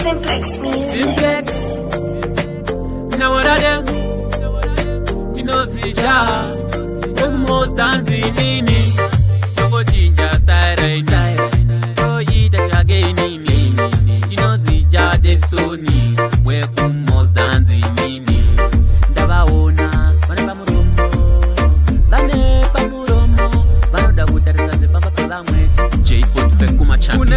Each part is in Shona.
Simplex music. Simplex. Now what are them? You know, see ja. Almost dancing in it. Go ginger style right. Oh, yeah, that's again in it. You know, see ja, Dave Sony. Where almost dancing in it. Dabaona, Vaneba Muromo. Vaneba Muromo. Vanoda Butarisa, Papa Palamwe. J Foot Fekuma Champion.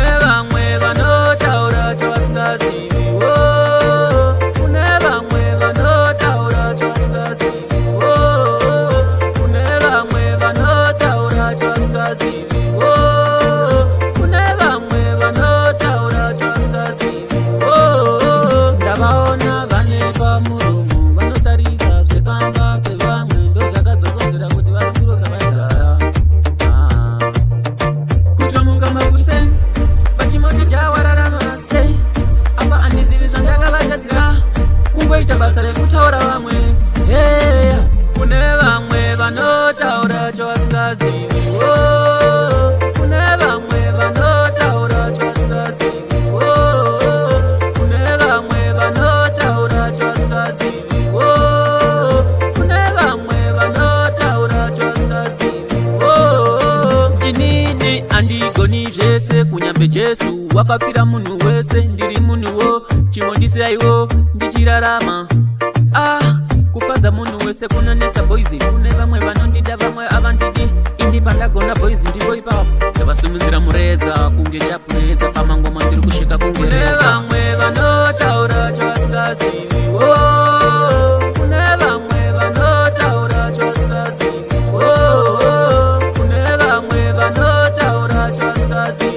Jesu wakapira munhu wese ndiri munhu wo chimondisi aiwo ndichirarama kufadza munhu wese kunonesa boys kune vamwe vanondida vamwe avandidi indi pandagona boys ndipo ipapo ndavasimudzira mureza kunge chapureza pamangoma ndiri kusvika kungereza vamwe vanotaura chavasikazivi kune vamwe vanotaura chavasikazivi kune vamwe vanotaura chavasikazivi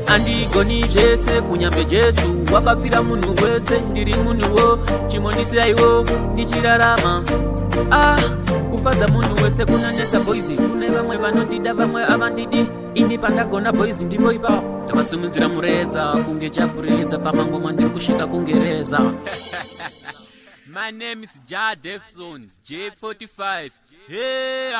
andigoni zvese kunyambe Jesu wakapira munhu wese ndiri munhu wo chimondisi aiwo ndichirarama kufadza munhu wese kunonesa boys kune vamwe vanondida vamwe avandidi ini pandagona boys ndipo ipapo ndavasimudzira mureza kunge chapureza pamangoma ndiri kusvika kungereza. My name is Ja Defson J45. Hey